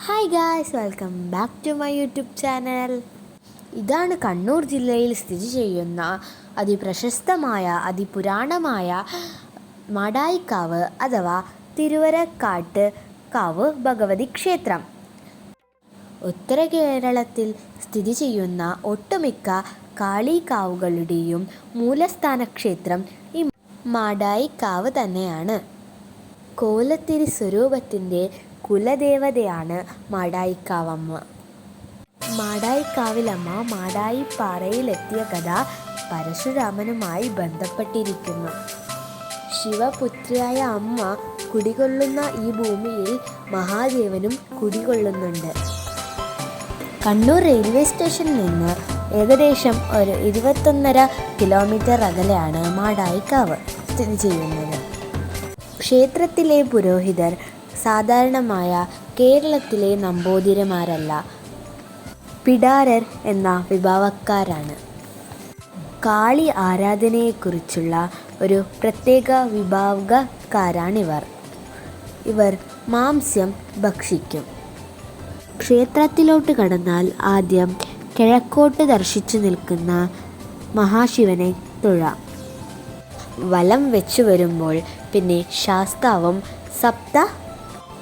Hi guys, welcome back to my YouTube channel. ഇതാണ് കണ്ണൂർ ജില്ലയിൽ സ്ഥിതി ചെയ്യുന്ന അതിപ്രശസ്തമായ അതിപുരാണമായ മാടായിക്കാവ് അഥവാ തിരുവരക്കാട്ട് കാവ് ഭഗവതി ക്ഷേത്രം. ഉത്തര കേരളത്തിൽ സ്ഥിതി ചെയ്യുന്ന ഒട്ടുമിക്ക കാളികാവുകളുടെയും മൂലസ്ഥാന ക്ഷേത്രം ഈ മാടായിക്കാവ് തന്നെയാണ്. കോലത്തിരി സ്വരൂപത്തിൻ്റെ കുലദേവതയാണ് മാടായിക്കാവമ്മ. മാടായിക്കാവിലമ്മ മാടായിപ്പാറയിലെത്തിയ കഥ പരശുരാമനുമായി ബന്ധപ്പെട്ടിരിക്കുന്നു. ശിവപുത്രിയായ അമ്മ കുടികൊള്ളുന്ന ഈ ഭൂമിയിൽ മഹാദേവനും കുടികൊള്ളുന്നുണ്ട്. കണ്ണൂർ റെയിൽവേ സ്റ്റേഷനിൽ നിന്ന് ഏകദേശം ഒരു 21.5 കിലോമീറ്റർ അകലെയാണ് മാടായിക്കാവ് സ്ഥിതി ചെയ്യുന്നത്. ക്ഷേത്രത്തിലെ പുരോഹിതർ സാധാരണമായ കേരളത്തിലെ നമ്പൂതിരിമാരല്ല, പിടാരർ എന്ന വിഭാഗക്കാരാണ്. കാളി ആരാധനയെക്കുറിച്ചുള്ള ഒരു പ്രത്യേക വിഭാഗക്കാരാണിവർ. ഇവർ മാംസ്യം ഭക്ഷിക്കും. ക്ഷേത്രത്തിലോട്ട് കടന്നാൽ ആദ്യം കിഴക്കോട്ട് ദർശിച്ചു നിൽക്കുന്ന മഹാശിവനെ തൊഴാം. വലം വെച്ചു വരുമ്പോൾ പിന്നെ ശാസ്താവും സപ്ത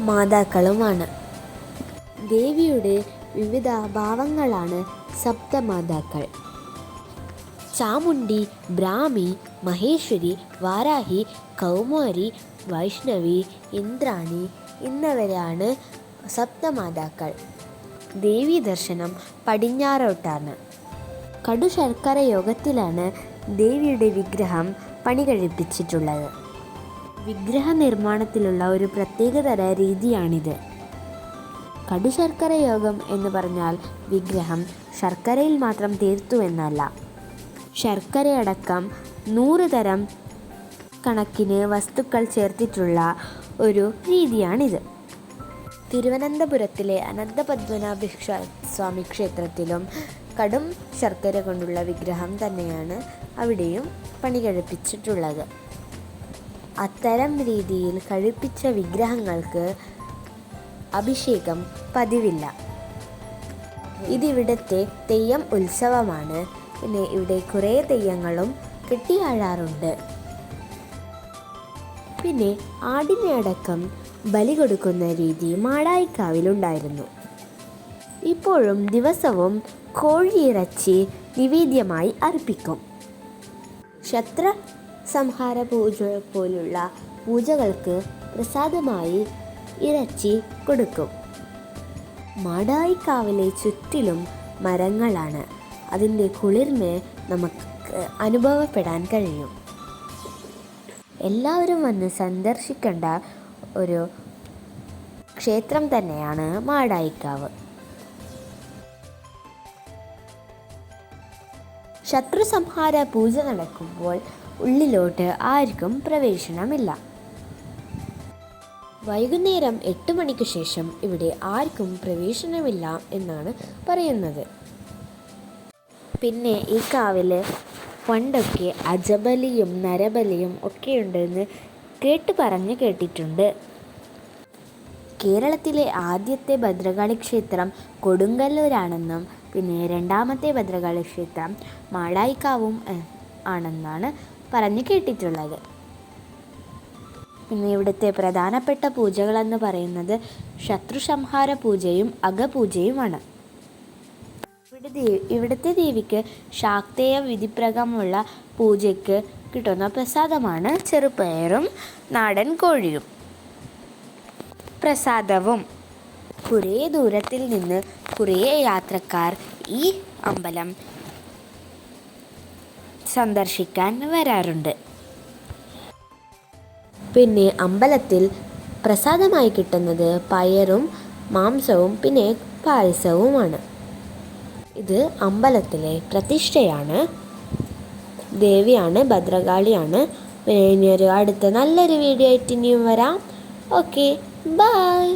മാതാക്കളുമാണ്. ദേവിയുടെ വിവിധ ഭാവങ്ങളാണ് സപ്തമാതാക്കൾ. ചാമുണ്ഡി, ബ്രാഹ്മി, മഹേശ്വരി, വാരാഹി, കൗമാരി, വൈഷ്ണവി, ഇന്ദ്രാണി എന്നിവരാണ് സപ്തമാതാക്കൾ. ദേവീ ദർശനം പടിഞ്ഞാറോട്ടാണ്. കടുശർക്കര യോഗത്തിലാണ് ദേവിയുടെ വിഗ്രഹം പണി കഴിപ്പിച്ചിട്ടുള്ളത്. വിഗ്രഹ നിർമ്മാണത്തിലുള്ള ഒരു പ്രത്യേകതര രീതിയാണിത്. കടുശർക്കര യോഗം എന്ന് പറഞ്ഞാൽ വിഗ്രഹം ശർക്കരയിൽ മാത്രം തീർത്തുവെന്നല്ല, ശർക്കരയടക്കം 100 തരം കണക്കിന് വസ്തുക്കൾ ചേർത്തിട്ടുള്ള ഒരു രീതിയാണിത്. തിരുവനന്തപുരത്തിലെ അനന്തപത്മനാഭ സ്വാമി ക്ഷേത്രത്തിലും കടും ശർക്കര കൊണ്ടുള്ള വിഗ്രഹം തന്നെയാണ് അവിടെയും പണി കഴിപ്പിച്ചിട്ടുള്ളത്. അത്തരം രീതിയിൽ കഴിപ്പിച്ച വിഗ്രഹങ്ങൾക്ക് അഭിഷേകം പതിവില്ല. ഇതിവിടുത്തെ തെയ്യം ഉത്സവമാണ്. പിന്നെ ഇവിടെ കുറേ തെയ്യങ്ങളും കെട്ടിയാഴാറുണ്ട്. പിന്നെ ആടിനെ അടക്കം ബലി കൊടുക്കുന്ന രീതി മാടായിക്കാവിലുണ്ടായിരുന്നു. ഇപ്പോഴും ദിവസവും കോഴിയിറച്ചി നിവേദ്യമായി അർപ്പിക്കും. ക്ഷത്ര സംഹാര പൂജ പോലുള്ള പൂജകൾക്ക് പ്രസാദമായി ഇറച്ചി കൊടുക്കും. മാടായിക്കാവിലെ ചുറ്റിലും മരങ്ങളാണ്. അതിൻ്റെ കുളിർമ നമുക്ക് അനുഭവപ്പെടാൻ കഴിയും. എല്ലാവരും വന്ന് സന്ദർശിക്കേണ്ട ഒരു ക്ഷേത്രം തന്നെയാണ് മാടായിക്കാവ്. ശത്രുസംഹാര പൂജ നടക്കുമ്പോൾ ഉള്ളിലോട്ട് ആർക്കും പ്രവേശനമില്ല. വൈകുന്നേരം 8 മണിക്ക് ശേഷം ഇവിടെ ആർക്കും പ്രവേശനമില്ല എന്നാണ് പറയുന്നത്. പിന്നെ ഈ കാവിൽ പണ്ടൊക്കെ അജബലിയും നരബലിയും ഒക്കെയുണ്ടെന്ന് കേട്ടിട്ടുണ്ട്. കേരളത്തിലെ ആദ്യത്തെ ഭദ്രകാളി ക്ഷേത്രം കൊടുങ്ങല്ലൂരാണെന്നും പിന്നെ രണ്ടാമത്തെ ഭദ്രകാളി ക്ഷേത്രം മാടായിക്കാവും ആണെന്നാണ് പറഞ്ഞു കേട്ടിട്ടുള്ളത്. പിന്നെ ഇവിടുത്തെ പ്രധാനപ്പെട്ട പൂജകളെന്ന് പറയുന്നത് ശത്രുസംഹാര പൂജയും അഘപൂജയുമാണ്. ഇവിടുത്തെ ദേവിക്ക് ശാക്തേയ വിധിപ്രകാരമുള്ള പൂജയ്ക്ക് കിട്ടുന്ന പ്രസാദമാണ് ചെറുപയറും നാടൻ കോഴിയും. പ്രസാദവും കുറേ ദൂരത്തിൽ നിന്ന് കുറേ യാത്രക്കാർ ഈ അമ്പലം സന്ദർശിക്കാൻ വരാറുണ്ട്. പിന്നെ അമ്പലത്തിൽ പ്രസാദമായി കിട്ടുന്നത് പയറും മാംസവും പിന്നെ പായസവുമാണ്. ഇത് അമ്പലത്തിലെ പ്രതിഷ്ഠയാണ്. ദേവിയാണ്, ഭദ്രകാളിയാണ്. ഇനിയൊരു അടുത്ത നല്ലൊരു വീഡിയോ ആയിട്ട് ഇനിയും വരാം. Okay, by.